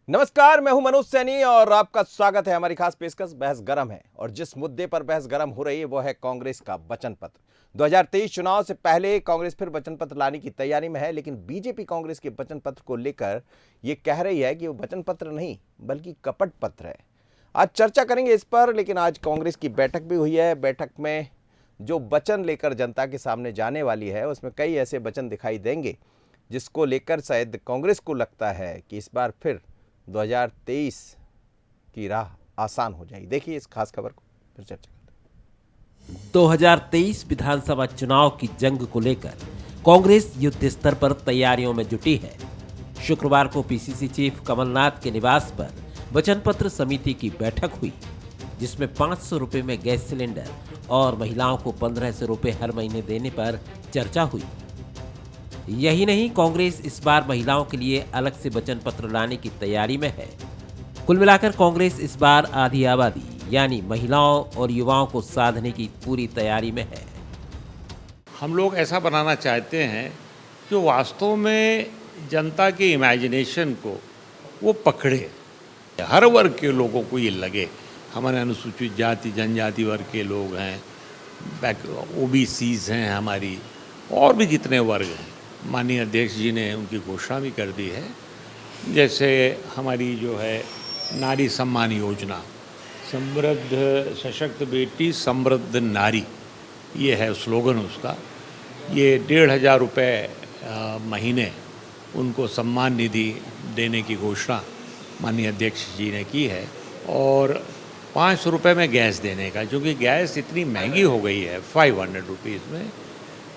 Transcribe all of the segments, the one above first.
नमस्कार, मैं हूं मनोज सैनी और आपका स्वागत है हमारी खास पेशकश बहस गरम है। और जिस मुद्दे पर बहस गरम हो रही है वो है कांग्रेस का वचन पत्र। 2023 चुनाव से पहले कांग्रेस फिर वचन पत्र लाने की तैयारी में है, लेकिन बीजेपी कांग्रेस के वचन पत्र को लेकर ये कह रही है कि वो वचन पत्र नहीं बल्कि कपट पत्र है। आज चर्चा करेंगे इस पर, लेकिन आज कांग्रेस की बैठक भी हुई है। बैठक में जो वचन लेकर जनता के सामने जाने वाली है उसमें कई ऐसे वचन दिखाई देंगे जिसको लेकर शायद कांग्रेस को लगता है कि इस बार फिर 2023 की राह आसान हो जाएगी। देखिए इस खास खबर को, फिर चर्चा करते हैं। 2023 विधानसभा चुनाव की जंग को लेकर कांग्रेस युद्ध स्तर पर तैयारियों में जुटी है। शुक्रवार को पीसीसी चीफ कमलनाथ के निवास पर वचन पत्र समिति की बैठक हुई, जिसमें 500 रुपए में गैस सिलेंडर और महिलाओं को 1500 रुपए हर महीने देने पर चर्चा हुई। यही नहीं, कांग्रेस इस बार महिलाओं के लिए अलग से वचन पत्र लाने की तैयारी में है। कुल मिलाकर कांग्रेस इस बार आधी आबादी यानी महिलाओं और युवाओं को साधने की पूरी तैयारी में है। हम लोग ऐसा बनाना चाहते हैं कि वास्तव में जनता के इमेजिनेशन को वो पकड़े, हर वर्ग के लोगों को ये लगे। हमारे अनुसूचित जाति जनजाति वर्ग के लोग हैं, ओबीसीज हैं, हमारी और भी जितने वर्ग हैं। माननीय अध्यक्ष जी ने उनकी घोषणा भी कर दी है। जैसे हमारी जो है नारी सम्मान योजना, समृद्ध सशक्त बेटी समृद्ध नारी, ये है स्लोगन उसका। ये 1500 रुपये महीने उनको सम्मान निधि देने की घोषणा माननीय अध्यक्ष जी ने की है। और 500 रुपये में गैस देने का, क्योंकि गैस इतनी महंगी हो गई है। 500 रुपीज़ में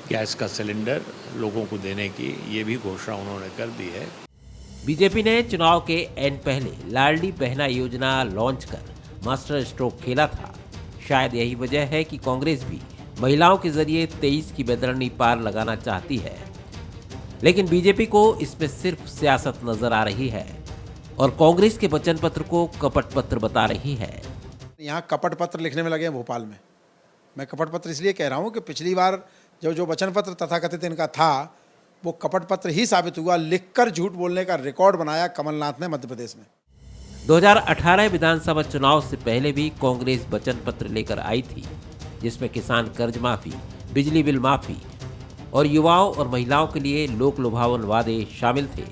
गैस का सिलेंडर लोगों को देने की ये भी घोषणा उन्होंने कर दी है। बीजेपी ने चुनाव के एन पहले लाडली बहना योजना लॉन्च कर मास्टर स्ट्रोक खेला था। शायद यही वजह है कि कांग्रेस भी महिलाओं के जरिए 23 की बेदरनी पार लगाना चाहती है, लेकिन बीजेपी को इसमें सिर्फ सियासत नजर आ रही है और कांग्रेस के वचन पत्र को कपट पत्र बता रही है। यहाँ कपट पत्र लिखने में लगे हैं भोपाल में। मैं कपट पत्र इसलिए कह रहा हूँ कि पिछली बार जो वचन पत्र तथाकथित इनका था वो कपट पत्र ही साबित हुआ। लिखकर झूठ बोलने का रिकॉर्ड बनाया कमलनाथ ने मध्य प्रदेश में। 2018 विधानसभा चुनाव से पहले भी कांग्रेस वचन पत्र लेकर आई थी, जिसमें किसान कर्ज माफी, बिजली बिल माफी और युवाओं और महिलाओं के लिए लोक लुभावन वादे शामिल थे।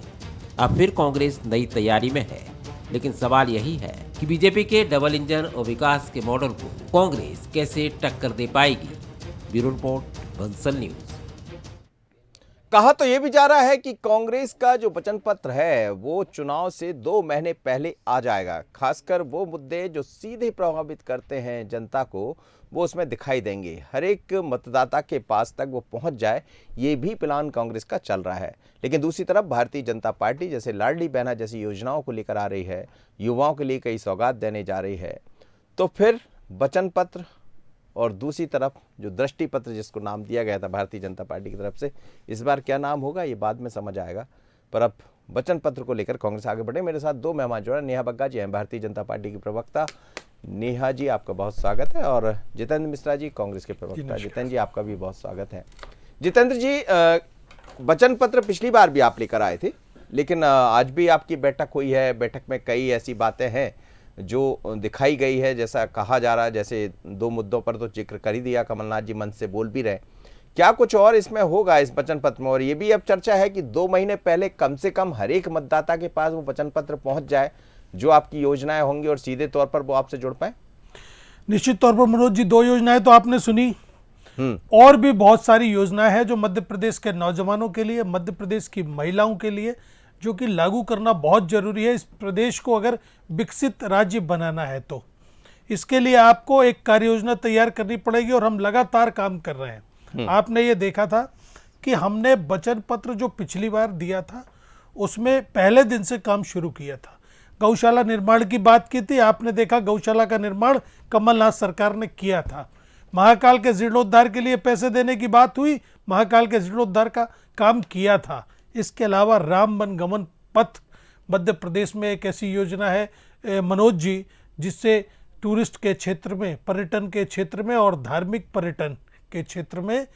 अब फिर कांग्रेस नई तैयारी में है, लेकिन सवाल यही है कि बीजेपी के डबल इंजन और विकास के मॉडल को कांग्रेस कैसे टक्कर दे पाएगी। Bureau report, Bansal news. कहा तो यह भी जा रहा है कि कांग्रेस का जो वचन पत्र है वो चुनाव से 2 महीने पहले आ जाएगा। खासकर वो मुद्दे जो सीधे प्रभावित करते हैं जनता को, वो उसमें दिखाई देंगे। हर एक मतदाता के पास तक वो पहुंच जाए, ये भी प्लान कांग्रेस का चल रहा है। लेकिन दूसरी तरफ भारतीय जनता पार्टी जैसे लाडली बहना जैसी योजनाओं को लेकर आ रही है, युवाओं के लिए कई सौगात देने जा रही है, तो फिर वचन पत्र और दूसरी तरफ जो दृष्टि पत्र जिसको नाम दिया गया था भारतीय जनता पार्टी की तरफ से, इस बार क्या नाम होगा ये बाद में समझ आएगा। पर अब वचन पत्र को लेकर कांग्रेस आगे बढ़े। मेरे साथ 2 मेहमान जो है, नेहा बग्गा जी हैं, भारतीय जनता पार्टी की प्रवक्ता। नेहा जी आपका बहुत स्वागत है। और जितेंद्र मिश्रा जी, कांग्रेस के प्रवक्ता। जितेंद्र जी आपका भी बहुत स्वागत है। जितेंद्र जी, वचन पत्र पिछली बार भी आप लेकर आए थे, लेकिन आज भी आपकी बैठक हुई है। बैठक में कई ऐसी बातें हैं जो दिखाई गई है, जैसा कहा जा रहा है। जैसे 2 मुद्दों पर तो जिक्र कर ही दिया, कमलनाथ जी मंच से बोल भी रहे। क्या कुछ और इसमें होगा इस वचन पत्र में? और ये भी अब चर्चा है कि 2 महीने पहले कम से कम हर एक मतदाता के पास वो वचन पत्र पहुंच जाए, जो आपकी योजनाएं होंगी, और सीधे तौर पर वो आपसे जुड़ पाए। निश्चित तौर पर मनोज जी, 2 योजनाएं तो आपने सुनी, और भी बहुत सारी योजनाएं हैं जो मध्य प्रदेश के नौजवानों के लिए, मध्य प्रदेश की महिलाओं के लिए, जो कि लागू करना बहुत जरूरी है इस प्रदेश को अगर विकसित राज्य बनाना है तो। इसके लिए आपको एक कार्य योजना तैयार करनी पड़ेगी और हम लगातार काम कर रहे हैं। आपने ये देखा था कि हमने वचन पत्र जो पिछली बार दिया था उसमें पहले दिन से काम शुरू किया था। गौशाला निर्माण की बात की थी, आपने देखा गौशाला का निर्माण कमलनाथ सरकार ने किया था। महाकाल के जीर्णोद्धार के लिए पैसे देने की बात हुई, महाकाल के जीर्णोद्धार का काम किया था। इसके अलावा राम वन गमन पथ मध्य प्रदेश में एक ऐसी योजना है मनोज जी, जिससे टूरिस्ट के क्षेत्र में, पर्यटन के क्षेत्र में और धार्मिक पर्यटन के क्षेत्र में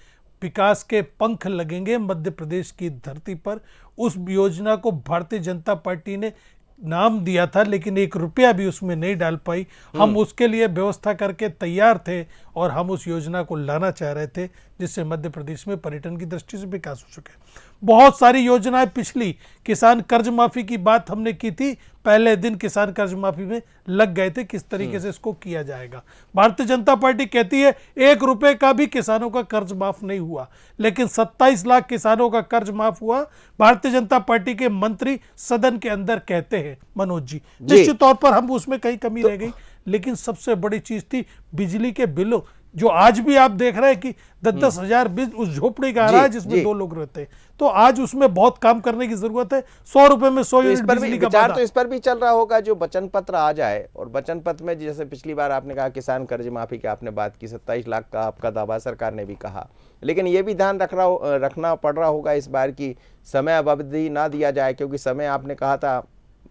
विकास के पंख लगेंगे मध्य प्रदेश की धरती पर। उस योजना को भारतीय जनता पार्टी ने नाम दिया था, लेकिन 1 रुपया भी उसमें नहीं डाल पाई। हम उसके लिए व्यवस्था करके तैयार थे और हम उस योजना को लाना चाह रहे थे जिससे मध्य प्रदेश में पर्यटन की दृष्टि से विकास हो सके। बहुत सारी योजनाएं, पिछली किसान कर्ज माफी की बात हमने की थी, पहले दिन किसान कर्ज माफी में लग गए थे किस तरीके से इसको किया जाएगा। भारतीय जनता पार्टी कहती है 1 रुपए का भी किसानों का कर्ज माफ नहीं हुआ, लेकिन 27 लाख किसानों का कर्ज माफ हुआ। भारतीय जनता पार्टी के मंत्री सदन के अंदर कहते हैं, मनोज जी, निश्चित तौर पर हम उसमें कहीं कमी रह गई, लेकिन सबसे बड़ी चीज थी बिजली के बिलों, जो आज भी आप देख रहे हैं कि 10-10 हजार बिल उस झोपड़ी का आ रहा है जिसमें 2 लोग रहते हैं। तो आज उसमें बहुत काम करने की जरूरत है। 100 रुपए में 100 यूनिट बिजली का विचार वादा। तो इस पर भी चल रहा होगा जो वचन पत्र आ जाए, और वचन पत्र में जैसे पिछली बार आपने कहा किसान कर्ज माफी की आपने बात की, 27 लाख का आपका दावा सरकार ने भी कहा, लेकिन ये भी ध्यान रखना पड़ रहा होगा इस बार की समय अवधि ना दिया जाए, क्योंकि समय आपने कहा था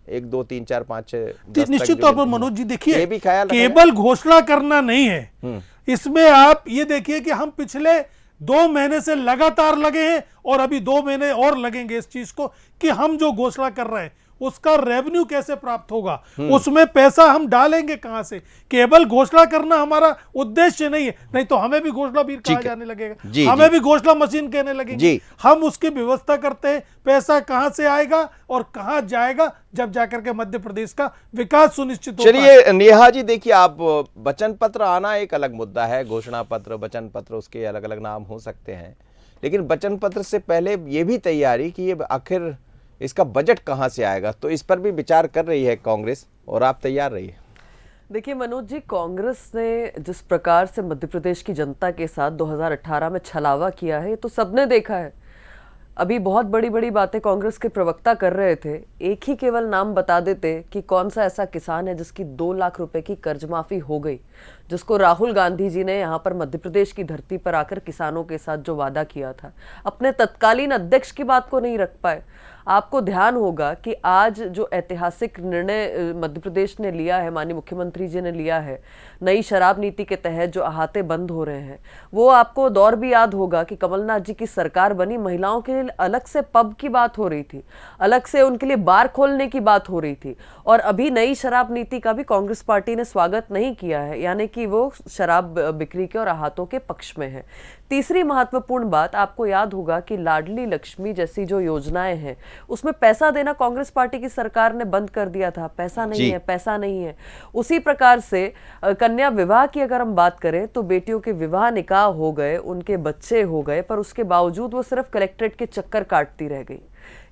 1 2 3 4 5 6 10 निश्चित तौर पर मनोज जी देखिए, ये भी ख्याल रखना है। केवल घोषणा करना नहीं है, इसमें आप ये देखिए कि हम पिछले 2 महीने से लगातार लगे हैं और अभी 2 महीने और लगेंगे इस चीज को कि हम जो घोषणा कर रहे हैं उसका रेवेन्यू कैसे प्राप्त होगा, उसमें पैसा हम डालेंगे कहां से। केवल घोषणा करना हमारा उद्देश्य नहीं है, नहीं तो हमें भी घोषणा वीर कहा जाने लगेगा, हमें भी घोषणा मशीन कहने लगेंगे। हम उसकी व्यवस्था करते हैं, पैसा कहां से आएगा और कहां जाएगा, जब जाकर के मध्य प्रदेश का विकास सुनिश्चित होगा। चलिए नेहा जी, देखिए आप वचन पत्र आना एक अलग मुद्दा है, घोषणा पत्र, वचन पत्र, उसके अलग अलग नाम हो सकते हैं, लेकिन वचन पत्र से पहले ये भी तैयारी कि ये आखिर इसका बजट कहां से आएगा, तो इस पर भी विचार कर रही है कांग्रेस और आप तैयार रहिए। देखिए मनोज जी, कांग्रेस ने जिस प्रकार से मध्य प्रदेश की जनता के साथ 2018 में छलावा किया है, ये तो सबने देखा है। अभी बहुत बड़ी बड़ी बातें कांग्रेस के प्रवक्ता कर रहे थे, एक ही केवल नाम बता देते कि कौन सा ऐसा किसान है जिसकी 2 लाख रुपए की कर्ज माफी हो गई, जिसको राहुल गांधी जी ने यहाँ पर मध्य प्रदेश की धरती पर आकर किसानों के साथ जो वादा किया था, अपने तत्कालीन अध्यक्ष की बात को नहीं रख पाए। आपको ध्यान होगा कि आज जो ऐतिहासिक निर्णय मध्य प्रदेश ने लिया है, माननीय मुख्यमंत्री जी ने लिया है, नई शराब नीति के तहत जो अहाते बंद हो रहे हैं, वो आपको दौर भी याद होगा कि कमलनाथ जी की सरकार बनी, महिलाओं के लिए अलग से पब की बात हो रही थी, अलग से उनके लिए बार खोलने की बात हो रही थी, और अभी नई शराब नीति का भी कांग्रेस पार्टी ने स्वागत नहीं किया है, यानी कि वो शराब बिक्री के और अहातों के पक्ष में है। तीसरी महत्वपूर्ण बात, आपको याद होगा कि लाडली लक्ष्मी जैसी जो योजनाएं हैं उसमें पैसा देना कांग्रेस पार्टी की सरकार ने बंद कर दिया था, पैसा नहीं है, पैसा नहीं है। उसी प्रकार से कन्या विवाह की अगर हम बात करें तो बेटियों के विवाह निकाह हो गए, उनके बच्चे हो गए, पर उसके बावजूद वो सिर्फ कलेक्ट्रेट के चक्कर काटती रह गई।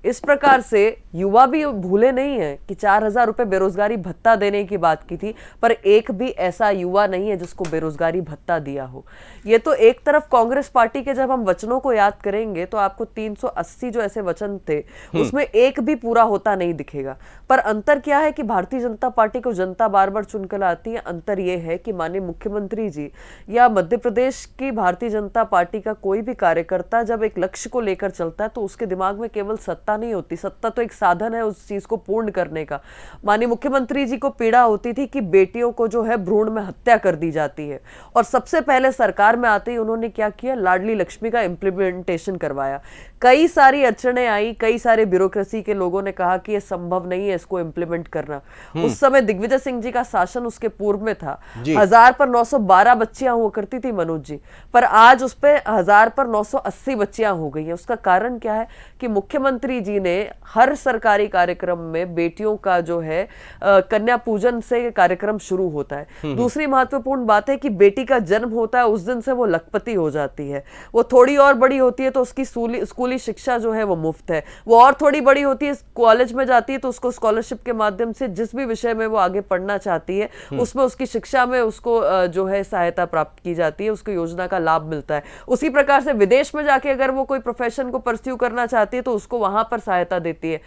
इस प्रकार से युवा भी भूले नहीं है कि 4,000 रुपए बेरोजगारी भत्ता देने की बात की थी, पर एक भी ऐसा युवा नहीं है जिसको बेरोजगारी भत्ता दिया हो। ये तो एक तरफ कांग्रेस पार्टी के जब हम वचनों को याद करेंगे तो आपको 380 जो ऐसे वचन थे उसमें एक भी पूरा होता नहीं दिखेगा। पर अंतर क्या है कि भारतीय जनता पार्टी को जनता बार बार चुनकर लाती है। अंतर यह है कि माननीय मुख्यमंत्री जी या मध्य प्रदेश की भारतीय जनता पार्टी का कोई भी कार्यकर्ता जब एक लक्ष्य को लेकर चलता है तो उसके दिमाग में केवल सत्ता नहीं होती, सत्ता तो एक साधन है उस चीज को पूर्ण करने का। माननीय मुख्यमंत्री जी को पीड़ा होती थी कि बेटियों को जो है भ्रूण में हत्या कर दी जाती है, और सबसे पहले सरकार में आते ही उन्होंने क्या किया, लाडली लक्ष्मी का इंप्लीमेंटेशन करवाया। कई सारी अड़चने आई, कई सारे ब्यूरोक्रेसी के लोगों ने कहा कि यह संभव नहीं है इसको इंप्लीमेंट करना। उस समय दिग्विजय सिंह जी का शासन उसके पूर्व में था, 1000 पर 912 बच्चियां हुआ करती थी मनोज जी, पर आज उस पे 1000 पर 980 बच्चियां हो गई हैं। उसका कारण क्या है कि मुख्यमंत्री जी ने हर सरकारी कार्यक्रम में बेटियों का जो है कन्या पूजन से कार्यक्रम शुरू होता है। दूसरी महत्वपूर्ण बात है कि बेटी का जन्म होता है उस दिन से वो लखपति हो जाती है। वो थोड़ी और बड़ी होती है तो उसकी स्कूली शिक्षा जो है वो मुफ्त है। वो और थोड़ी बड़ी होती है, कॉलेज में जाती है तो उसको स्कॉलरशिप के माध्यम से जिस भी विषय में वो आगे पढ़ना चाहती है उसमें उसकी शिक्षा में उसको जो है सहायता प्राप्त की जाती है, उसको योजना का लाभ मिलता है। उसी प्रकार से विदेश में जाके अगर वो कोई प्रोफेशन को परस्यू करना चाहती है तो उसको वहां पर सहायता देती है।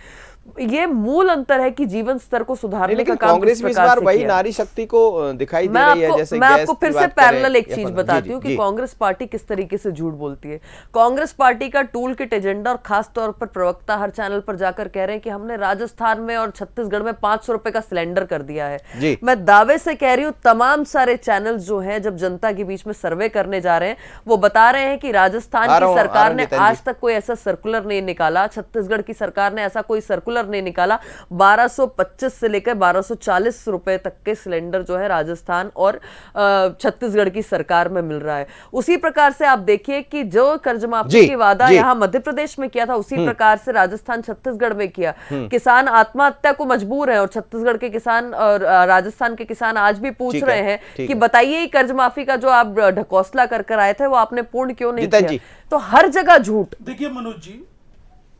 ये मूल अंतर है कि जीवन स्तर को सुधारने का काम कांग्रेस इस बार वही नारी शक्ति को दिखाई दे रही है। जैसे मैं आपको फिर से पैरेलल एक चीज बताती हूँ कि कांग्रेस पार्टी किस तरीके से झूठ बोलती है। कांग्रेस पार्टी का टूल किट एजेंडा, और खास तौर पर प्रवक्ता हर चैनल पर जाकर कह रहे हैं कि हमने राजस्थान में और छत्तीसगढ़ में 500 रुपए का सिलेंडर कर दिया है। मैं दावे से कह रही हूँ तमाम सारे चैनल जो है जब जनता के बीच में सर्वे करने जा रहे हैं वो बता रहे हैं कि राजस्थान की सरकार ने आज तक कोई ऐसा सर्कुलर नहीं निकाला, छत्तीसगढ़ की सरकार ने ऐसा कोई सर्कुलर सर्कुलर नहीं निकाला, 1225 से लेकर 1240 रुपए तक के सिलेंडर जो है राजस्थान और छत्तीसगढ़ की सरकार में मिल रहा है। उसी प्रकार से आप देखिए कि जो कर्ज माफी की वादा यहाँ मध्य प्रदेश में किया था, उसी प्रकार से राजस्थान छत्तीसगढ़ में किया। किसान आत्महत्या को मजबूर है और छत्तीसगढ़ के किसान और राजस्थान के किसान आज भी पूछ रहे हैं कि बताइए कर्ज माफी का जो आप ढकोसला कर आए थे वो आपने पूर्ण क्यों नहीं किया। तो हर जगह झूठ। देखिए मनोज जी,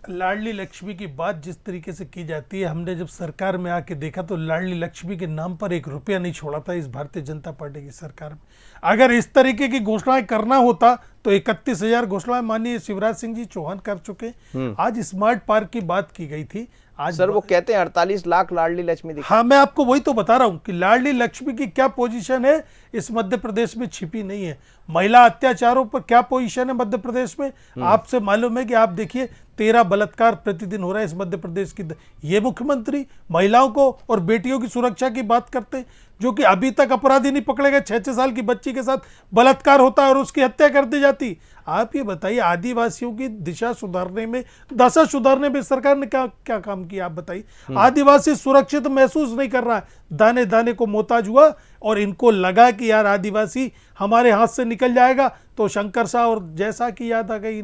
लाडली लक्ष्मी की बात जिस तरीके से की जाती है, हमने जब सरकार में आके देखा तो लाडली लक्ष्मी के नाम पर 1 रुपया नहीं छोड़ा था इस भारतीय जनता पार्टी की सरकार में। अगर इस तरीके की घोषणाएं करना होता तो 31,000 घोषणाएं माननीय शिवराज सिंह जी चौहान कर चुके। आज स्मार्ट पार्क की बात की गई थी। आज सर वो कहते हैं 48 लाख लाडली लक्ष्मी दिखा। हाँ, मैं आपको वही तो बता रहा हूं कि लाडली लक्ष्मी की क्या पोजीशन है इस मध्य प्रदेश में छिपी नहीं है। महिला अत्याचारों पर क्या पोजीशन है मध्य प्रदेश में, आपसे मालूम है कि आप देखिए 13 बलात्कार प्रतिदिन हो रहा है इस मध्य प्रदेश की। ये मुख्यमंत्री महिलाओं को और बेटियों की सुरक्षा की बात करते हैं, जो कि अभी तक अपराधी नहीं पकड़े गए। 6-6 साल की बच्ची के साथ बलात्कार होता है और उसकी हत्या कर दी जाती। आप ये बताइए, आदिवासियों की दिशा सुधारने में, दशा सुधारने में सरकार ने क्या क्या काम किया, आप बताइए। आदिवासी सुरक्षित महसूस नहीं कर रहा है, दाने दाने को मोहताज हुआ और इनको लगा कि यार आदिवासी हमारे हाथ से निकल जाएगा तो शंकर शाह और जैसा की याद आ गई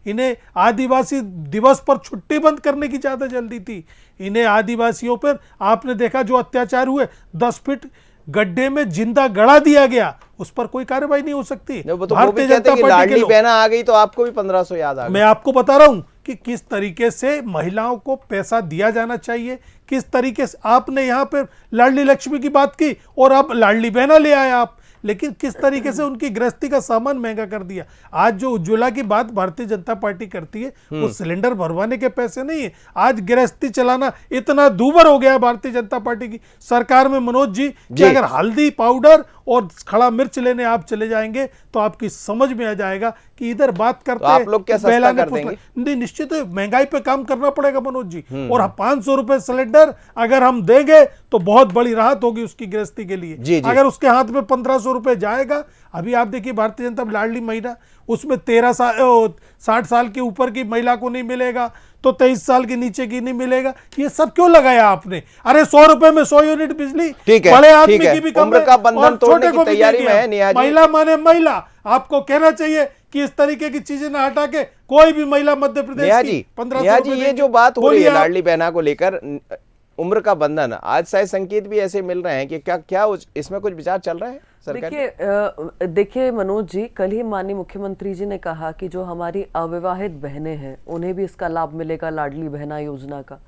इन्हें आदिवासी दिवस पर छुट्टी बंद करने की ज्यादा जल्दी थी। इन्हें आदिवासियों पर आपने देखा जो अत्याचार हुए, 10 फीट गड्ढे में जिंदा गड़ा दिया गया, उस पर कोई कार्रवाई नहीं हो सकती। भारतीय जनता पार्टी लाडली बहना आ गई तो आपको भी 1500 याद आ गया। मैं आपको बता रहा हूं कि किस तरीके से महिलाओं को पैसा दिया जाना चाहिए, किस तरीके से आपने यहां पर लाडली लक्ष्मी की बात की और अब लाडली बहना ले आए आप, लेकिन किस तरीके से उनकी गृहस्थी का सामान महंगा कर दिया। आज जो उज्ज्वला की बात भारतीय जनता पार्टी करती है वो सिलेंडर भरवाने के पैसे नहीं है। आज गृहस्थी चलाना इतना दूभर हो गया है भारतीय जनता पार्टी की सरकार में मनोज जी कि अगर हल्दी पाउडर और खड़ा मिर्च लेने आप चले जाएंगे तो आपकी समझ में आ जाएगा कि इधर बात करते तो आप लोग क्या सस्ता कर देंगे? नहीं, निश्चित महंगाई पे काम करना पड़ेगा मनोज जी। और 500 रुपए सिलेंडर अगर हम देंगे तो बहुत बड़ी राहत होगी उसकी गृहस्थी के लिए। अगर उसके हाथ में 1500 रुपए जाएगा, अभी आप देखिए भारतीय जनता लाडली महिला, उसमें 60 साल के ऊपर की महिला को नहीं मिलेगा तो 23 साल के नीचे की नहीं मिलेगा। ये सब क्यों लगाया आपने? अरे 100 रुपए में 100 यूनिट बिजली, बड़े आदमी की भी कम उम्र का बंधन तोड़ने की तैयारी में है निया जी। महिला माने महिला, आपको कहना चाहिए कि इस तरीके की चीजें ना हटा के कोई भी महिला मध्य प्रदेश की 1500 रुपए। ये जो बात हो रही है लाडली बहना को लेकर, उम्र का बंधन, आज शायद संकेत भी ऐसे मिल रहे हैं कि क्या इसमें कुछ विचार चल रहा है? देखिए मनोज जी, कल ही माननीय मुख्यमंत्री जी ने कहा कि जो हमारी अविवाहित बहनें हैं उन्हें भी इसका लाभ मिलेगा लाडली बहना योजना का।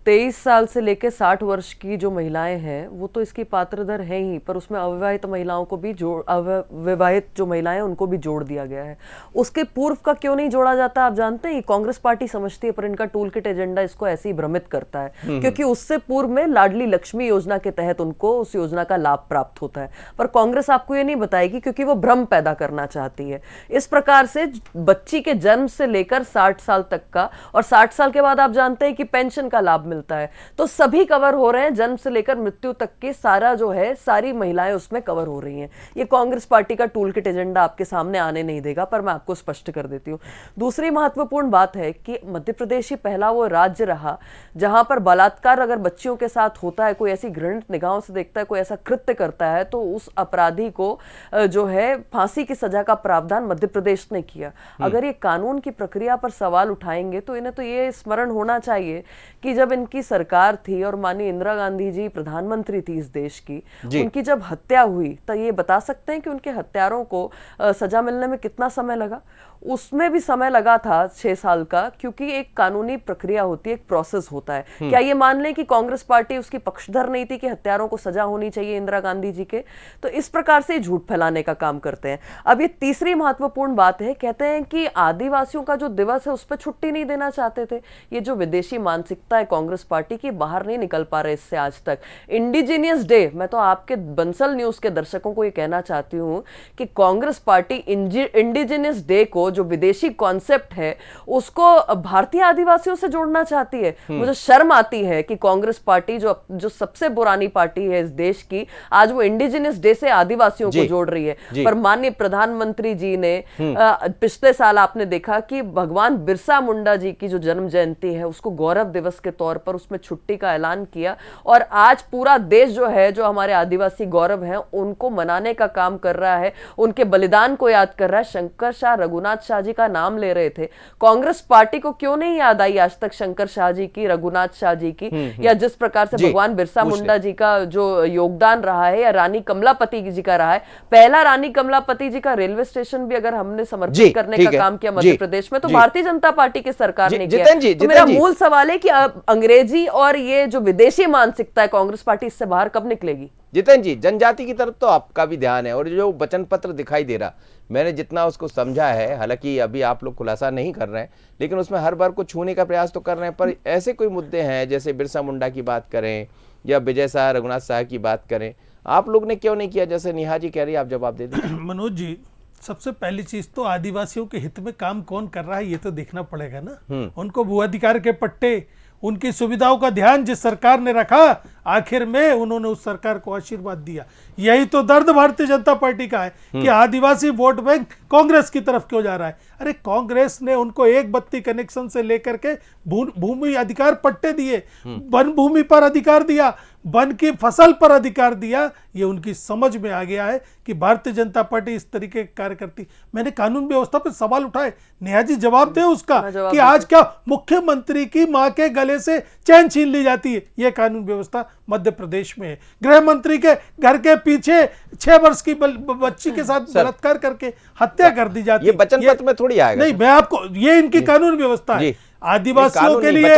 23 साल से लेकर 60 वर्ष की जो महिलाएं हैं वो तो इसकी पात्र दर है ही, पर उसमें अविवाहित महिलाओं को भी अविवाहित जो महिलाएं उनको भी जोड़ दिया गया है। उसके पूर्व का क्यों नहीं जोड़ा जाता आप जानते हैं? कांग्रेस पार्टी समझती है, पर इनका टूल किट एजेंडा इसको ऐसे ही भ्रमित करता है, क्योंकि उससे पूर्व में लाडली लक्ष्मी योजना के तहत उनको उस योजना का लाभ प्राप्त होता है। पर कांग्रेस आपको ये नहीं बताएगी क्योंकि वो भ्रम पैदा करना चाहती है। इस प्रकार से बच्ची के जन्म से लेकर 60 साल तक का, और 60 साल के बाद आप जानते हैं कि पेंशन का लाभ मिलता है, तो सभी कवर हो रहे हैं। जन्म से लेकर मृत्यु तक के सारा जो है, सारी महिलाएं उसमें कवर हो रही हैं। ये कांग्रेस पार्टी का टूल किट एजेंडा आपके सामने आने नहीं देगा, पर मैं आपको स्पष्ट कर देती हूं। दूसरी महत्वपूर्ण बात है कि मध्य प्रदेश ही पहला वो राज्य रहा जहां पर बलात्कार अगर बच्चियों के साथ होता है, कोई ऐसी घृणित निगाहों से देखता है, कोई ऐसा कृत्य करता है, तो उस अपराधी को जो है फांसी की सजा का प्रावधान मध्य प्रदेश ने किया। अगर ये कानून की प्रक्रिया पर सवाल उठाएंगे तो इन्हें तो ये स्मरण होना चाहिए कि जब इनकी सरकार थी और माननीय इंदिरा गांधी जी प्रधानमंत्री थी इस देश की, उनकी जब हत्या हुई तो ये बता सकते हैं कि उनके हत्यारों को सजा मिलने में कितना समय लगा? उसमें भी समय लगा था 6 साल का, क्योंकि एक कानूनी प्रक्रिया होती है, एक प्रोसेस होता है। क्या ये मान लें कि कांग्रेस पार्टी उसकी पक्षधर नहीं थी कि हत्यारों को सजा होनी चाहिए इंदिरा गांधी जी के? तो इस प्रकार से झूठ फैलाने का काम करते हैं। अब ये तीसरी महत्वपूर्ण बात है, कहते हैं कि आदिवासियों का जो दिवस है उस पर छुट्टी नहीं देना चाहते थे। ये जो विदेशी मानसिकता है कांग्रेस पार्टी की, बाहर नहीं निकल पा रहे इससे आज तक। इंडिजिनियस डे, मैं तो आपके बंसल न्यूज के दर्शकों को ये कहना चाहती हूँ कि कांग्रेस पार्टी इंडिजिनियस डे को, जो विदेशी कॉन्सेप्ट है, उसको भारतीय आदिवासियों से जोड़ना चाहती है। मुझे शर्म आती है कि कांग्रेस पार्टी जो सबसे पुरानी पार्टी है इस देश की, आज वो इंडिजिनियस डे से आदिवासियों को जोड़ रही है। पर माननीय प्रधानमंत्री जी ने पिछले साल आपने देखा कि भगवान बिरसा मुंडा जी की जो जन्म जयंती है उसको गौरव दिवस के तौर पर उसमें छुट्टी का ऐलान किया और आज पूरा देश जो है, जो हमारे आदिवासी गौरव हैं, उनको मनाने का काम कर रहा है, उनके बलिदान को याद कर रहा है। शंकर शाह, रघुनाथ शाह जी का नाम ले रहे थे। कांग्रेस पार्टी को क्यों नहीं याद आई आज तक शंकर शाह जी की, रघुनाथ शाह जी की, या जिस प्रकार से भगवान बिरसा मुंडा जी का जो योगदान रहा है, या रानी कमलापति जी का रहा है। पहला रानी कमलापति जी का रेलवे स्टेशन भी अगर हमने समर्पित करने का काम किया मध्य प्रदेश में, तो भारतीय जनता पार्टी की सरकार ने किया। तो मेरा मूल सवाल है कि अंग्रेजी और ये जो विदेशी मानसिकता है, कांग्रेस पार्टी इससे बाहर कब निकलेगी? जितेंद्र जी, जनजाति की तरफ तो आपका भी ध्यान है, और जो वचन पत्र दिखाई दे रहा, मैंने जितना उसको समझा है, हालांकि अभी आप लोग खुलासा नहीं कर रहे हैं, लेकिन उसमें हर बार को छूने का प्रयास तो कर रहे हैं, पर ऐसे कोई मुद्दे हैं जैसे बिरसा मुंडा की बात करें या विजय शाह, रघुनाथ शाह की बात करें, आप लोग ने क्यों नहीं किया? जैसे नेहा जी कह रही है, आप जवाब दे दीजिए। मनोज जी, सबसे पहली चीज तो आदिवासियों के हित में काम कौन कर रहा है ये तो देखना पड़ेगा ना। उनको भू अधिकार के पट्टे, उनकी सुविधाओं का ध्यान जिस सरकार ने रखा, आखिर में उन्होंने उस सरकार को आशीर्वाद दिया। यही तो दर्द भारतीय जनता पार्टी का है कि आदिवासी वोट बैंक कांग्रेस की तरफ क्यों जा रहा है। अरे कांग्रेस ने उनको एक बत्ती कनेक्शन से लेकर के भूमि अधिकार पट्टे दिए, वन भूमि पर अधिकार दिया, वन की फसल पर अधिकार दिया। ये उनकी समझ में आ गया है कि भारतीय जनता पार्टी इस तरीके के कार्य करती। मैंने कानून व्यवस्था पर सवाल उठाए, नेहा जी जवाब दे उसका कि आज क्या मुख्यमंत्री की मां के गले से चैन छीन ली जाती है? यह कानून व्यवस्था मध्य प्रदेश में है। गृह मंत्री के घर के पीछे 6 वर्ष की बच्ची के साथ बलात्कार करके हत्या कर दी जाती है। ये वचन पत्र में थोड़ी आएगा। नहीं, मैं आपको, ये इनकी कानून व्यवस्था है। आदिवासियों के लिए,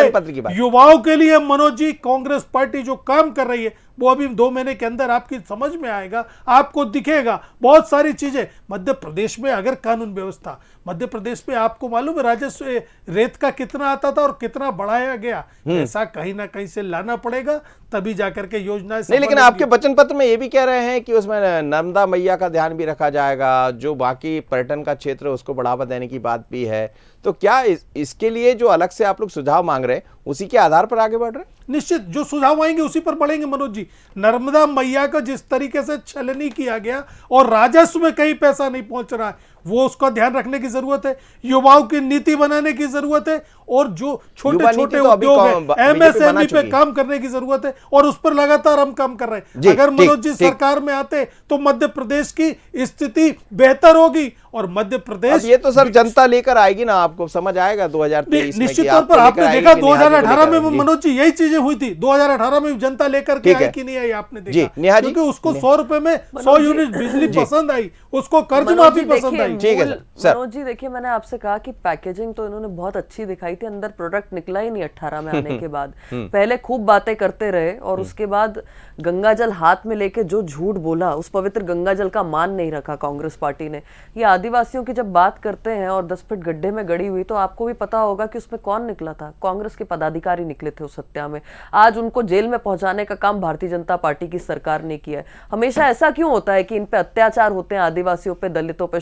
युवाओं के लिए मनोज जी, कांग्रेस पार्टी जो काम कर रही है वो अभी 2 महीने के अंदर आपकी समझ में आएगा, आपको दिखेगा बहुत सारी चीजें। मध्य प्रदेश में अगर कानून व्यवस्था, मध्य प्रदेश में आपको मालूम है राजस्व रेत का कितना आता था और कितना बढ़ाया गया, ऐसा कहीं ना कहीं से लाना पड़ेगा, तभी जाकर के योजनाएं। नहीं, लेकिन आपके वचन पत्र में ये भी कह रहे हैं कि उसमें नर्मदा मैया का ध्यान भी रखा जाएगा, जो बाकी पर्यटन का क्षेत्र है उसको बढ़ावा देने की बात भी है। तो क्या इसके लिए जो अलग से आप लोग सुझाव मांग रहे हैं, उसी के आधार पर आगे बढ़ रहे हैं? निश्चित, जो सुझाव आएंगे उसी पर बढ़ेंगे मनोज जी। नर्मदा मैया का जिस तरीके से छलनी किया गया और राजस्व में कहीं पैसा नहीं पहुंच रहा है, वो उसका ध्यान रखने की जरूरत है। युवाओं की नीति बनाने की जरूरत है, और जो छोटे छोटे उद्योग है, एमएसएमई पे काम करने की जरूरत है, और उस पर लगातार हम काम कर रहे हैं। अगर मनोज जी सरकार में आते तो मध्य प्रदेश की स्थिति बेहतर होगी। और मध्य प्रदेश, ये तो सर जनता लेकर आएगी ना, आपको समझ आएगा 2023 में। निश्चित तौर पर आपने देखा 2018 में मनोज जी यही चीजें हुई थी। 2018 में जनता लेकर के आई कि नहीं आई, आपने देखा, क्योंकि उसको 100 रुपए में 100 यूनिट बिजली पसंद आई, उसको कर्ज माफी पसंद आई। मनोज जी देखिए, मैंने आपसे कहा कि पैकेजिंग तो इन्होंने बहुत अच्छी दिखाई थी, अंदर प्रोडक्ट निकला ही नहीं 18 में आने के बाद। पहले खूब बातें करते रहे और उसके बाद गंगा जल हाथ में लेके जो झूठ बोला, उस पवित्र गंगा जल का मान नहीं रखा कांग्रेस पार्टी ने। ये आदिवासियों की जब बात करते हैं और 10 फीट गड्ढे में गड़ी हुई, तो आपको भी पता होगा कि उसमें कौन निकला था, कांग्रेस के पदाधिकारी निकले थे उस हत्या में। आज उनको जेल में पहुंचाने का काम भारतीय जनता पार्टी की सरकार ने किया है। हमेशा ऐसा क्यों होता है कि इन पे अत्याचार होते हैं, आदिवासियों पे, दलितों पे,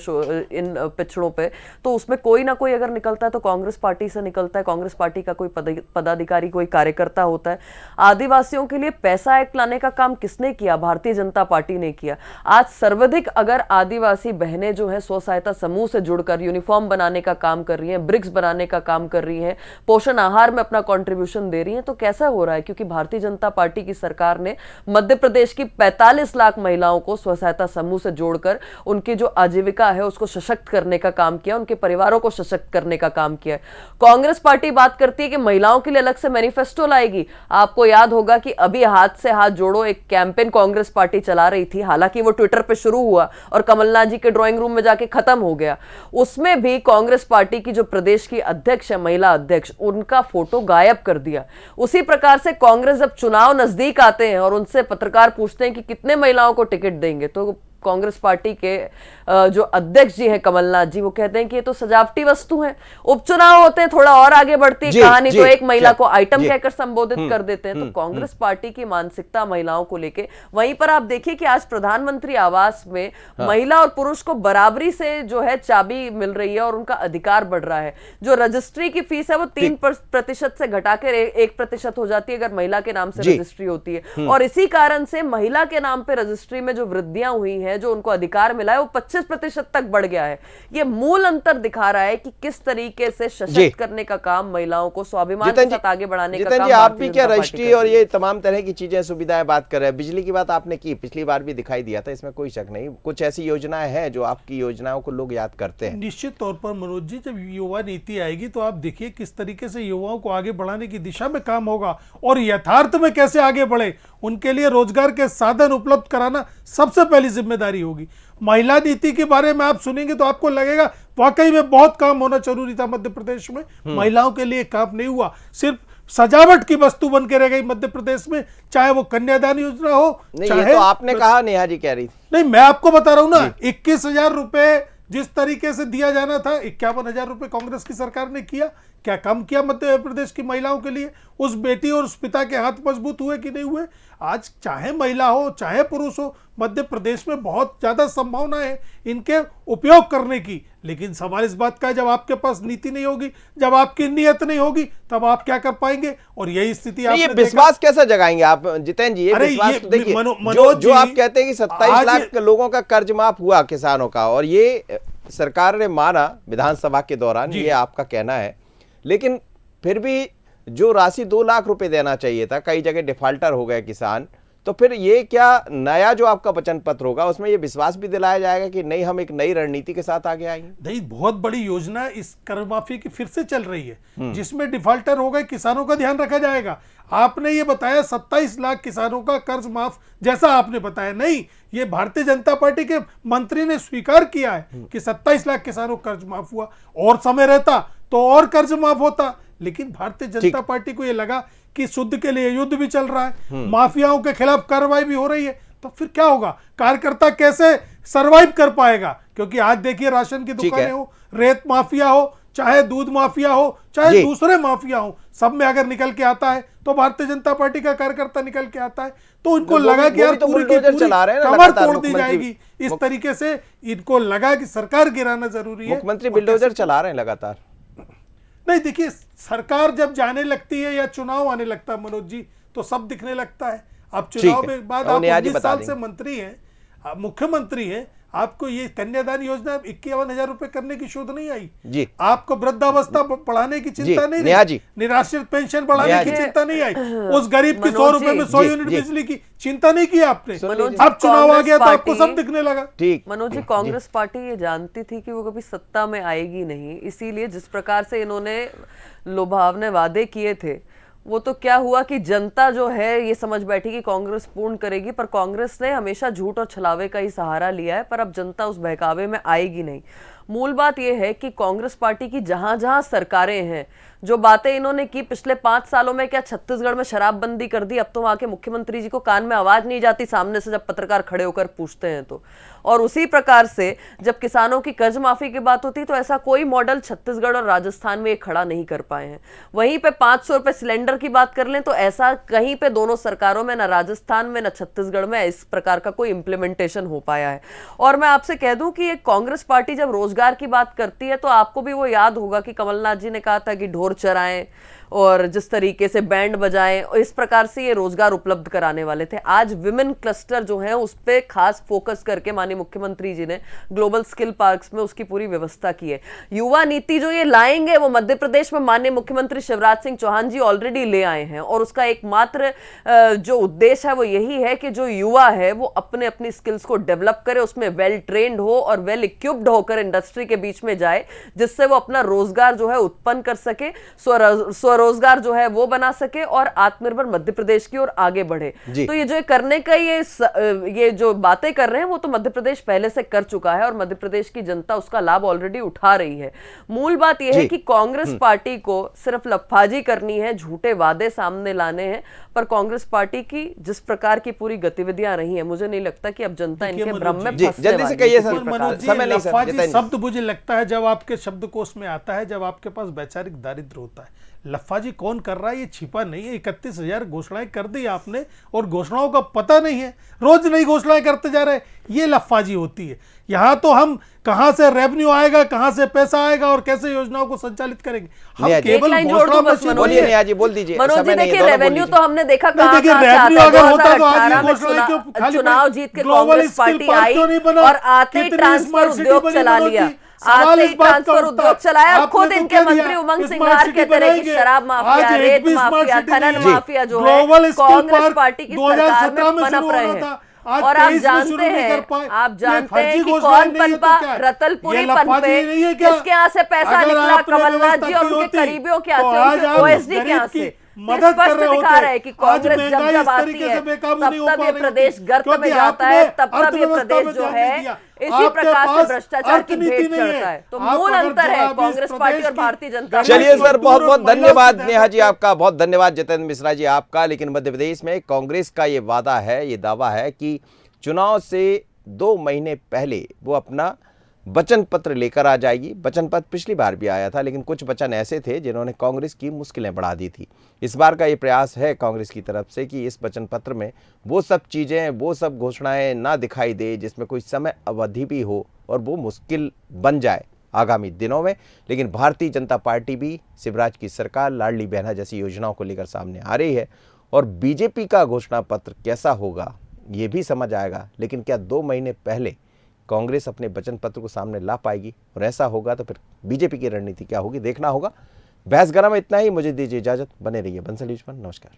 इन पिछड़ों पे, तो उसमें कोई ना कोई अगर निकलता है तो कांग्रेस पार्टी से निकलता है, कांग्रेस पार्टी का कोई पदाधिकारी, कोई कार्यकर्ता होता है। आदिवासियों के लिए पैसा एक्ट लाने का काम किसने किया? भारतीय जनता पार्टी ने किया। आज सर्वाधिक अगर आदिवासी बहनें जो है स्व सहायता समूह से जुड़कर यूनिफॉर्म बनाने का काम कर रही हैं, ब्रिक्स बनाने का काम कर रही हैं, पोषण आहार में अपना कंट्रीब्यूशन दे रही हैं, तो कैसा हो रहा है? क्योंकि भारतीय जनता पार्टी की सरकार ने मध्य प्रदेश की 45 लाख महिलाओं को स्व सहायता समूह से जोड़कर उनकी जो आजीविका है उसको सशक्त करने का काम किया, उनके परिवारों को सशक्त करने का काम किया। कांग्रेस पार्टी बात करती है कि महिलाओं के लिए अलग से मैनिफेस्टो लाएगी। आपको याद होगा कि अभी हाथ से हाथ जोड़ो एक कैंपेन कांग्रेस पार्टी चला रही थी, हालांकि वो ट्विटर पे शुरू हुआ और कमलनाथ जी के ड्राइंग रूम में जाके खत्म हो गया। उसमें भी कांग्रेस पार्टी की जो प्रदेश की अध्यक्ष है, महिला अध्यक्ष, उनका फोटो गायब कर दिया। उसी प्रकार से कांग्रेस जब चुनाव नजदीक आते हैं और उनसे पत्रकार पूछते हैं कि कितने महिलाओं को टिकट देंगे, तो कांग्रेस पार्टी के जो अध्यक्ष जी हैं कमलनाथ जी, वो कहते हैं कि ये तो सजावटी वस्तु है। उपचुनाव होते हैं, थोड़ा और आगे बढ़ती है कहानी, तो एक महिला को आइटम कहकर संबोधित कर देते हैं। तो कांग्रेस पार्टी की मानसिकता महिलाओं को लेके। वहीं पर आप देखिए कि आज प्रधानमंत्री आवास में महिला और पुरुष को बराबरी से जो है चाबी मिल रही है और उनका अधिकार बढ़ रहा है। जो रजिस्ट्री की फीस है वो 3% से घटाकर 1% हो जाती है अगर महिला के नाम से रजिस्ट्री होती है। और इसी कारण से महिला के नाम पे रजिस्ट्री में जो वृद्धियां हुई हैं, है, जो उनको अधिकार मिला है वो 25% तक बढ़ गया है। ये मूल अंतर दिखा रहा है कि किस तरीके से सशक्त करने का काम, महिलाओं को स्वाभिमान के साथ आगे बढ़ाने का काम। आप भी क्या रजिस्ट्री और ये तमाम तरह की चीजें, सुविधाएं बात कर रहे हैं, बिजली की बात आपने की, पिछली बार भी दिखाई दिया था, इसमें कोई शक नहीं। कुछ ऐसी योजनाएं हैं जो आपकी योजनाओं को लोग याद करते हैं? निश्चित तौर पर मनोज जी, जब युवा नीति आएगी तो आप देखिए किस तरीके से युवाओं को आगे बढ़ाने की दिशा में काम होगा और यथार्थ में कैसे आगे बढ़े, उनके लिए रोजगार के साधन उपलब्ध कराना सबसे पहली जिम्मेदारी होगी। महिला नीति के बारे में आप सुनेंगे तो आपको लगेगा वाकई में बहुत काम होना जरूरी था मध्य प्रदेश में। महिलाओं के लिए काम नहीं हुआ, सिर्फ सजावट की वस्तु बन के रह गई मध्य प्रदेश में, चाहे वो कन्यादान योजना हो, नहीं, चाहे ये तो आपने कहा, नेहा जी कह रही थी। नहीं, मैं आपको बता रहा हूं ना, 21,000 रुपए जिस तरीके से दिया जाना था, 51,000 रुपए कांग्रेस की सरकार ने किया। क्या कम किया मध्य प्रदेश की महिलाओं के लिए? उस बेटी और उस पिता के हाथ मजबूत हुए कि नहीं हुए? आज चाहे महिला हो चाहे पुरुष हो, मध्य प्रदेश में बहुत ज्यादा संभावना है इनके उपयोग करने की। लेकिन सवाल इस बात का है, जब आपके पास नीति नहीं होगी, जब आपकी नीयत नहीं होगी, तब आप क्या कर पाएंगे? और यही स्थिति ये विश्वास कैसे जगाएंगे आप जितेंद्र जी? ये विश्वास तो देखिए, जो आप कहते हैं कि 27 लाख लोगों का कर्ज माफ हुआ किसानों का, और ये सरकार ने माना विधानसभा के दौरान, ये आपका कहना है, लेकिन फिर भी जो राशि 2 लाख रुपए देना चाहिए था, कई जगह डिफाल्टर हो गए किसान, तो फिर ये क्या नया जो आपका वचन पत्र होगा उसमें ये विश्वास भी दिलाया जाएगा कि नहीं, हम एक नई रणनीति के साथ आगे आएंगे? नहीं, बहुत बड़ी योजना इस कर्ज माफी की फिर से चल रही है, जिसमें डिफाल्टर हो गए किसानों का ध्यान रखा जाएगा। आपने ये बताया 27 लाख किसानों का कर्ज माफ, जैसा आपने बताया, नहीं, ये भारतीय जनता पार्टी के मंत्री ने स्वीकार किया है कि 27 लाख किसानों का कर्ज माफ हुआ। और समय रहता तो और कर्ज माफ होता, लेकिन भारतीय जनता पार्टी को ये लगा कि शुद्ध के लिए युद्ध भी चल रहा है, माफियाओं के खिलाफ कार्रवाई भी हो रही है, तो फिर क्या होगा? कार्यकर्ता कैसे सरवाइव कर पाएगा? क्योंकि आज देखिए, राशन की दुकानें हो, रेत माफिया हो, चाहे दूध माफिया हो, चाहे दूसरे माफिया हो, सब में अगर निकल के आता है तो भारतीय जनता पार्टी का कार्यकर्ता निकल के आता है, तो उनको लगा कि यार पूरी की पूरी कमर तोड़ दी जाएगी। इस तरीके से इनको लगा कि सरकार गिराना जरूरी है। मुख्यमंत्री बुलडोजर चला रहे हैं लगातार। नहीं, देखिए, सरकार जब जाने लगती है या चुनाव आने लगता है मनोज जी, तो सब दिखने लगता है। अब चुनाव के बाद आप 19 साल से मंत्री हैं, आप मुख्यमंत्री हैं, आपको ये कन्यादान योजना 51,000 रुपए करने की शोध नहीं आई जी, आपको वृद्धावस्था बढ़ाने की चिंता नहीं रही, निराश्रित पेंशन बढ़ाने की चिंता नहीं आई, उस गरीब की 100 रुपए में 100 यूनिट बिजली की चिंता नहीं की आपने। अब चुनाव आ गया तो आपको सब दिखने लगा। ठीक, मनोज जी, कांग्रेस पार्टी ये जानती थी कि वो कभी सत्ता में आएगी नहीं, इसीलिए जिस प्रकार से इन्होंने लुभावने वादे किए थे, वो तो क्या हुआ कि जनता जो है ये समझ बैठी कि कांग्रेस पूर्ण करेगी, पर कांग्रेस ने हमेशा झूठ और छलावे का ही सहारा लिया है, पर अब जनता उस बहकावे में आएगी नहीं। मूल बात यह है कि कांग्रेस पार्टी की जहां जहां सरकारें हैं, जो बातें इन्होंने की पिछले 5 सालों में, क्या छत्तीसगढ़ में शराबबंदी कर दी, अब तो वहां के मुख्यमंत्री जी को कान में आवाज नहीं जाती सामने से जब पत्रकार खड़े होकर पूछते हैं तो। और उसी प्रकार से जब किसानों की कर्ज माफी की बात होती तो ऐसा कोई मॉडल छत्तीसगढ़ और राजस्थान में खड़ा नहीं कर पाए हैं। वहीं पे 500 रुपए सिलेंडर की बात कर लें तो ऐसा कहीं पे दोनों सरकारों में, न राजस्थान में न छत्तीसगढ़ में, इस प्रकार का कोई इंप्लीमेंटेशन हो पाया है। और मैं आपसे कह दूं कि ये कांग्रेस पार्टी जब रोजगार की बात करती है तो आपको भी वो याद होगा कि कमलनाथ जी ने कहा था कि ढोर चराएं और जिस तरीके से बैंड बजाएं, और इस प्रकार से ये रोजगार उपलब्ध कराने वाले थे। आज विमेन क्लस्टर जो है उस पर खास फोकस करके माननीय मुख्यमंत्री जी ने ग्लोबल स्किल पार्क्स में उसकी पूरी व्यवस्था की है। युवा नीति जो ये लाएंगे वो मध्य प्रदेश में माननीय मुख्यमंत्री शिवराज सिंह चौहान जी ऑलरेडी ले आए हैं, और उसका एकमात्र जो उद्देश्य है वो यही है कि जो युवा है वो अपने अपनी स्किल्स को डेवलप करे, उसमें वेल ट्रेंड हो और वेल इक्विप्ड होकर इंडस्ट्री के बीच में जाए, जिससे वो अपना रोजगार जो है उत्पन्न कर सके, स्वरोजगार जो है वो बना सके और आत्मनिर्भर मध्य प्रदेश की ओर आगे बढ़े। तो ये जो करने का ये जो बातें कर रहे हैं वो तो मध्य प्रदेश पहले से कर चुका है और मध्य प्रदेश की जनता उसका लाभ ऑलरेडी उठा रही है। मूल बात यह है कि कांग्रेस पार्टी को सिर्फ लफाजी करनी है, झूठे वादे सामने लाने हैं, पर कांग्रेस पार्टी की जिस प्रकार की पूरी गतिविधियां रही हैं, मुझे नहीं लगता कि अब जनता इनके भ्रम में फंसने वाली है। लफाजी शब्द मुझे लगता है जब आपके शब्दकोश में आता है जब आपके पास वैचारिक दारिद्र्य होता है। लफ्फाजी कौन कर रहा है ये छिपा नहीं है। 31,000 घोषणाएं कर दी आपने और घोषणाओं का पता नहीं है, रोज नई घोषणाएं करते जा रहे हैं, ये लफ्फाजी होती है। यहां तो हम कहां से रेवेन्यू आएगा, कहां से पैसा आएगा और कैसे योजनाओं को संचालित करेंगे, हम नेहा जी, एक केवल लाइन जोड़ घोषणा दूं बस मशीन बोलिए होती है। नेहा जी, बोल दीजिए। मनोज जी समय नहीं है, देखिए, दोनों बोल रेवेन्यू लीजिए। तो हमने देखा नहीं, कहां देखिए, कहां से आता रेवेन्यू है। अगर होता तो आज ये 2018 में घोषणाएं क्यों खाली चुनाव जीत के global congress skill party park आई क्यों नहीं बना? और आते ही कितनी ट्रांसफर स्मार्ट सिटी उद्योग बनी चला मनोज लिया, जी? सवाल आते इस ही बात का ट्रांसफर उठता उद्योग चलाया। आपने खुद तो इनके कह दिया, मंत्री उमंग स्मार्ट सिंघार सिटी कहते रहे कि बनाएंगे। शराब माफिया, आज एक रेत भी स्मार्ट माफिया, सिटी खनन नहीं है। माफिया जो है global skill Congress park party की 2017 सरकार में में शुरू पनप रहे होना हैं। था, आज और आप 23 में शुरू जानते नहीं कर हैं, पाए। आप ये जानते हैं फर्जी कि घोषणाएं कौन नहीं है तो पनपा, क्या है? रतलपुरी ये लफाजी पनपे, नहीं है क्या? किसके यहाँ से पैसा अगर निकला, आपने कमलनाथ जी और व्यवस्था की उनके होती, करीबियों के यहाँ तो से, आज उनके आप ओएसडी के गरीब यहाँ की से मदद कर स्पष्ट रहे दिखा होते। रहा है कि आज कांग्रेस जब महंगाई जब इस आती तरीके है से बेकाबू तब नहीं हो तब पा ये रही प्रदेश होती। गर्त में क्योंकि जाता आपने है, तब तब ये अर्थव्यवस्था प्रदेश में जो ध्यान है नहीं दिया। इसी आपके प्रकार से पास भ्रष्टाचार की अर्थनीति भेंट नहीं है। चढ़ता है। तो आप मूल अगर अंतर है जरा भी इस कांग्रेस प्रदेश पार्टी और की भारतीय जनता चलिए पार्टी। सर, बहुत बहुत महिलाओं धन्यवाद की नेहा जी, देखभाल आपका बहुत धन्यवाद। जितेंद्र मिश्रा जी आपका। लेकिन मध्य प्रदेश में कांग्रेस का ये वादा है, ये दावा है कि चुनाव से 2 महीने पहले वो अपना वचन पत्र लेकर आ जाएगी। वचन पत्र पिछली बार भी आया था, लेकिन कुछ वचन ऐसे थे जिन्होंने कांग्रेस की मुश्किलें बढ़ा दी थी। इस बार का ये प्रयास है कांग्रेस की तरफ से कि इस वचन पत्र में वो सब चीज़ें, वो सब घोषणाएं ना दिखाई दे जिसमें कोई समय अवधि भी हो और वो मुश्किल बन जाए आगामी दिनों में। लेकिन भारतीय जनता पार्टी भी शिवराज की सरकार, लाडली बहना जैसी योजनाओं को लेकर सामने आ रही है। और बीजेपी का घोषणा पत्र कैसा होगा ये भी समझ आएगा। लेकिन क्या 2 महीने पहले कांग्रेस अपने वचन पत्र को सामने ला पाएगी? और ऐसा होगा तो फिर बीजेपी की रणनीति क्या होगी, देखना होगा। बहस गरम में इतना ही। मुझे दीजिए इजाजत, बने रहिए बंसल न्यूज पर। नमस्कार।